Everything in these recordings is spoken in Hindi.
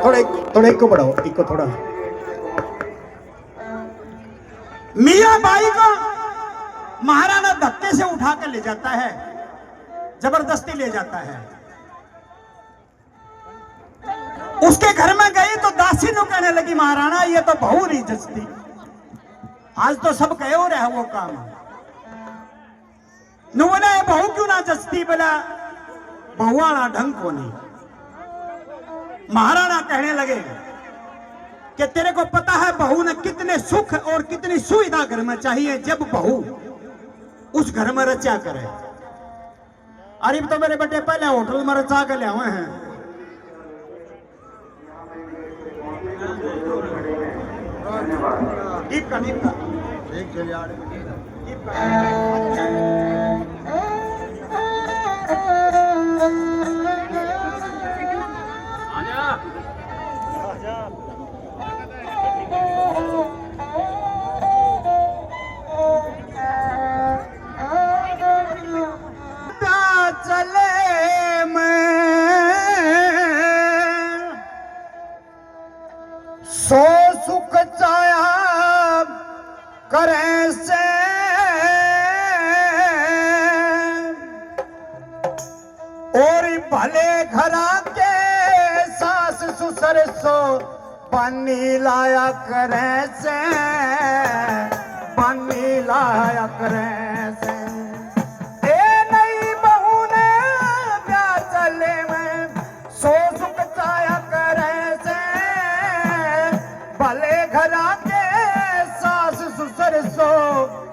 थोड़ा थोड़ा एक को बढ़ाओ, एक को थोड़ा। मियां बाई को महाराणा धक्के से उठा कर ले जाता है, जबरदस्ती ले जाता है। उसके घर में गई तो दासी नु कहने लगी, महाराणा ये तो बहु रही जस्ती, आज तो सब कहे हो रहा वो काम नु बोला बहु क्यों ना जस्ती, बोला बहुआना ढंग को नहीं। महाराणा कहने लगे कि तेरे को पता है बहू ने कितने सुख और कितनी सुविधा घर में चाहिए, जब बहू उस घर में रचा करे। अरे तो मेरे बेटे पहले होटल में रचा के ले हुए हैं। दीप का चले मैं सो सुख चाया करे से, और भले घरा के सास ससुर सो पानी लाया करे से, पानी लाया करे से।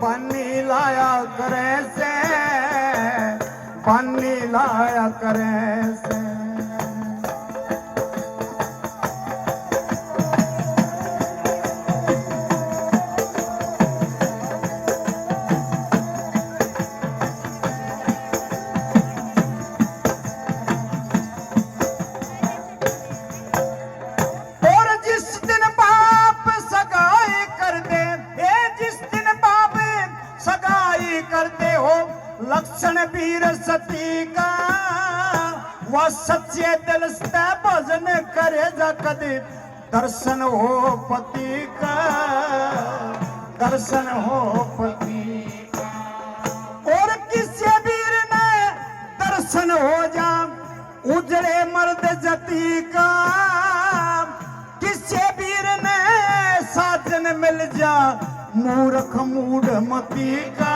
पानी लाया करे से, पानी लाया करे से। और जिस दिन बाप सगाई कर दे, जिस दिन बाप सगाई करते हो लक्षण वीर सती का, वह सच्चे दिल से भजन करे जा कदी, दर्शन हो पति का, दर्शन हो पति का। और किसी वीर ने दर्शन हो जा उजड़े मर्द जती का, किसी वीर ने साजन मिल जा मूर्ख मूढ़ मती का,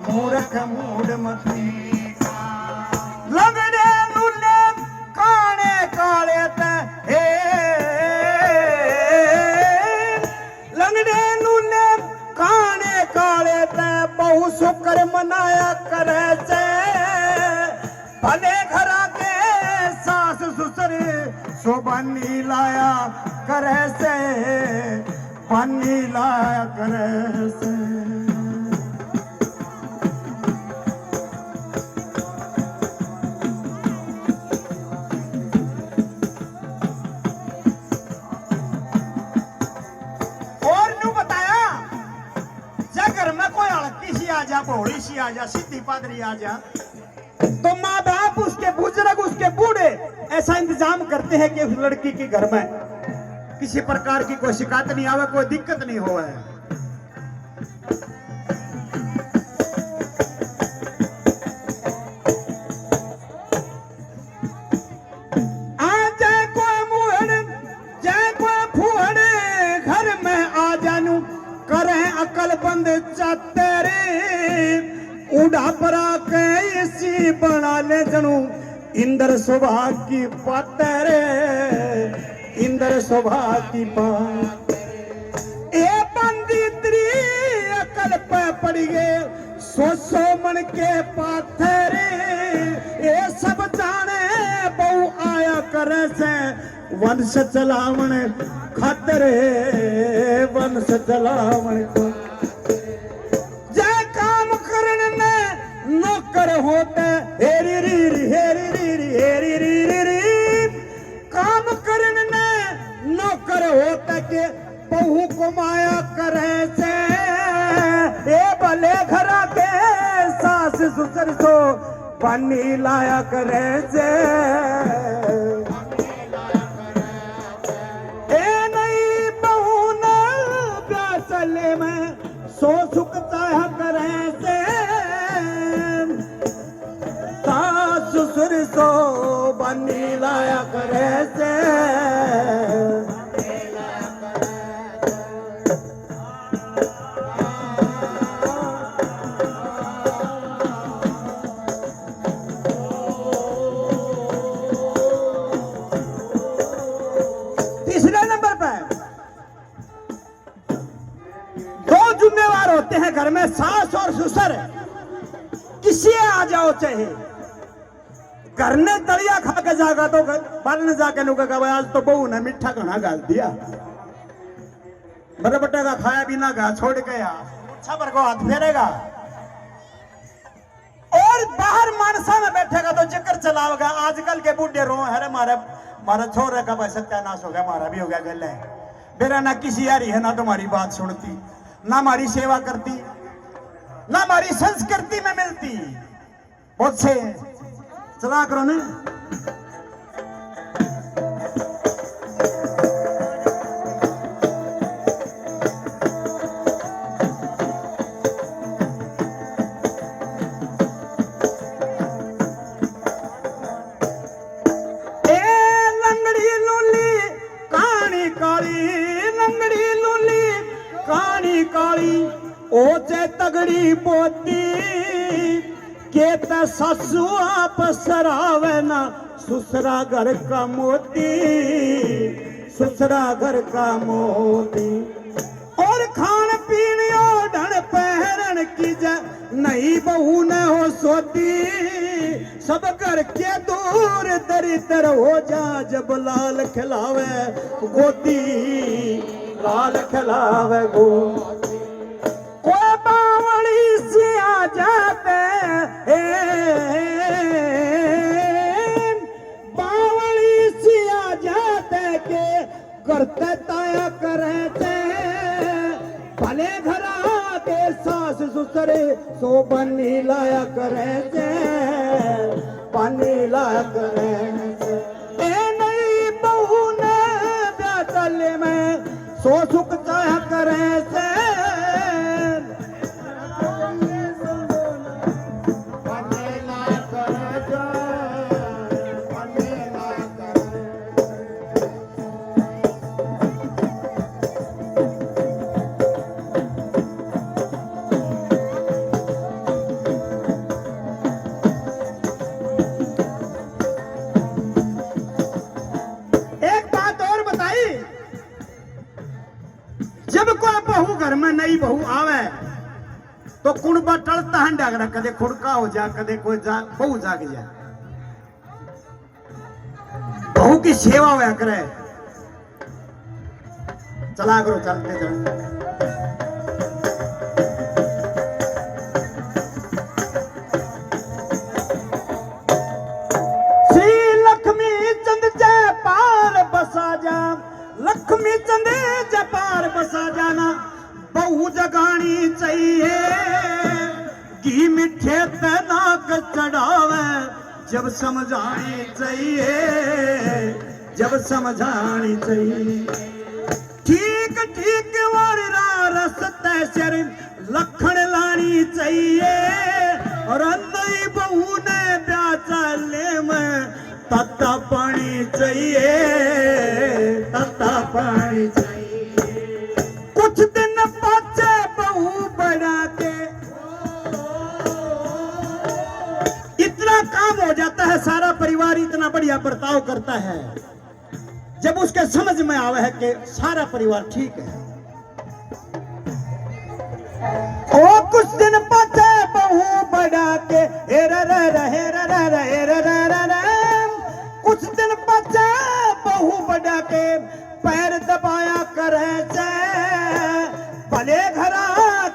मूर्ख मूढ़ मती का। लगड़े नुले काने काले ते, लगड़े नुले काने काले ते, बहु शुक्र मनाया करे से। भले घरा के सास ससुर शोभनी लाया करे से, पानी लाया करे से। और न्यू बताया जब घर में कोई हड़की सी आ जा, भोड़ी सी आ जा, सीधी पादरी आ जा, तो माँ बाप उसके बुजुर्ग उसके बूढ़े ऐसा इंतजाम करते हैं कि उस लड़की के घर में किसी प्रकार की कोई शिकायत नहीं आवे, कोई दिक्कत नहीं हो। जाए कोई मुहड़, जाए कोई फुहड़ घर में आ जानू, करे अकल बंद चातेरे, उड़ा परा के इसी बना ले जनू, इंद्र सुभा की पातेरे, इंद्र शोभा की बात। ए बंदी अकल पे पड़ गए, सो मन के पाथरे, ये सब जाने बहु आया करे से, वंश चलावन खातरे, वंश चलावन को। जय काम करने में नौकर होते, हेरी री हेरी री हेरी री, काम करने में नौकर होता के बहु को माया करे से। ए भले घरा के सास ससुर सो पानी लाया करे से। पानी लाया करे से। तीसरे नंबर पर दो जिम्मेवार होते हैं घर में, सास और ससुर। किसी आ जाओ चाहे घर ने दलिया खा के जागा तो बाल ने जाके नुका भाई आज तो बहू ने मीठा खाना गाल दिया, बड़े बट्टे का खाया भी ना गा छोड़ के अच्छा पर को हाथ फेरेगा। और बाहर मानसा में बैठेगा तो जिक्र चलावेगा। आजकल के बूढ़े रो है मारा छोरे का भाई सत्यानाश हो गया, मारा भी हो गया गले। मेरा ना किसी यारी है ना तुम्हारी बात सुनती, ना हमारी सेवा करती, ना हमारी संस्कृति में मिलती। बहुत से चला करो ने। लंगड़ी लूली कानी काली, लंगड़ी लूली कानी काली, ओ चे तगड़ी पोती के त ससु आप सरावे ना, ससुरा घर का मोती, ससुरा घर का मोती। और खान पीन ओढ़न पहरन की जा नहीं बहू न हो सोती, सब घर के दूर दरिद्र हो जा जब लाल खिलावे गोदी, लाल खिलावे गोदी। कोई बावली से आ जाते, बावली से आ जाते के करते ताया करते, भले घरा के सास ससुरे सो बनी लाया करते, पानी लाया करते। नहीं बहू ने ब्याह में सो सुख चाया करते, घर में नई बहू आवे तो कुणबा टलता है डागरा, कदे खुड़का हो जा, कदे कोई बहू जाग जाए। बहू की सेवा हुआ करे। चला करो चलते चलते। श्री लक्ष्मी चंद जयपाल बसा जा, लक्ष्मी चंद जयपाल बसा जाना। बहू जगानी चाहिए घी मिठे पे नाक चढ़ावे, जब समझानी चाहिए, जब समझानी चाहिए। ठीक ठीक और रसते सिर लखन लानी चाहिए। और नई बहू ने ब्याह चले में तत्ता पानी चाहिए, तत्ता पानी चाहिए। कुछ दिन बच्चे बहू बना के इतना काम हो जाता है, सारा परिवार इतना बढ़िया बर्ताव करता है जब उसके समझ में आवे है कि सारा परिवार ठीक है। ओ कुछ दिन बच्चे बहू बना के कुछ दिन बच्चे बहू बना के पैर दबाया करे से, भले घरा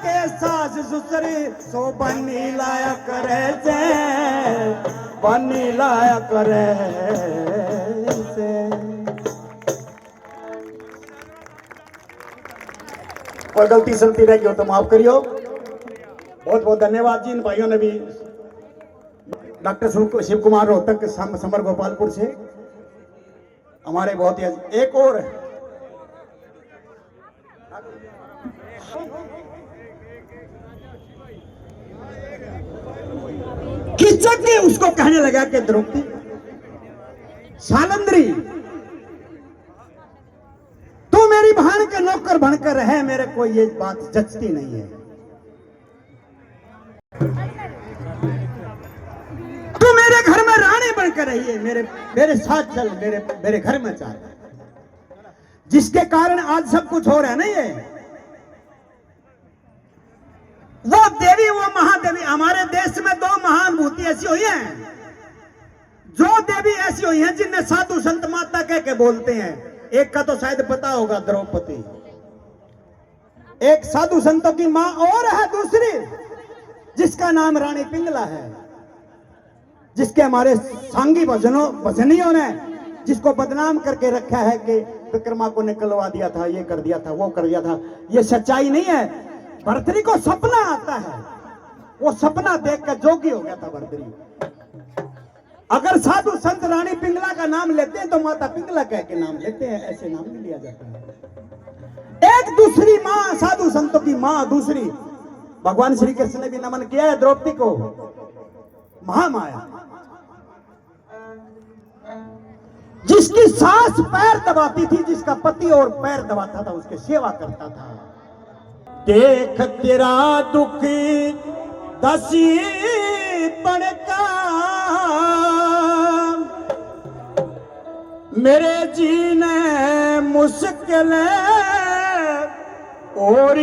के सास ससुरी सो बनी लाया करे से, बनी लाया करे से। और गलती सलती रह गई तो माफ करियो। बहुत बहुत धन्यवाद जी। इन भाइयों ने भी, डॉक्टर शिव कुमार रोहतक समर गोपालपुर से हमारे बहुत ही। एक और किचक ने उसको कहने लगा कि द्रौपदी सालंद्री, तू मेरी बहन के नौकर बनकर रहे, मेरे को ये बात जचती नहीं है। तू मेरे घर में रानी बनकर रही है, मेरे साथ चल, मेरे घर में चल, जिसके कारण आज सब कुछ हो रहा है। नहीं है वो देवी, वो महादेवी। हमारे देश में दो महानुभूति ऐसी हुई हैं, जो देवी ऐसी हुई हैं जिनमें साधु संत माता कह के बोलते हैं। एक का तो शायद पता होगा, द्रौपदी। एक साधु संतों की मां और है दूसरी, जिसका नाम रानी पिंगला है, जिसके हमारे सांगी भजनियों ने जिसको बदनाम करके रखा है कि विक्रमा को निकलवा दिया था, ये कर दिया था, वो कर दिया था। ये सच्चाई नहीं है। भर्तरी को सपना आता है, वो सपना देखकर जोगी हो गया था भर्तरी। अगर साधु संत रानी पिंगला का नाम लेते हैं तो माता पिंगला कह के नाम लेते हैं, ऐसे नाम नहीं लिया जाता है। एक दूसरी मां, साधु संतों की मां दूसरी, भगवान श्री कृष्ण ने भी नमन किया है द्रौपदी को, महामाया, जिसकी सास पैर दबाती थी, जिसका पति और पैर दबाता था, उसकी सेवा करता था। देख तेरा दुख दसी पड़का, मेरे जीने मुश्किल और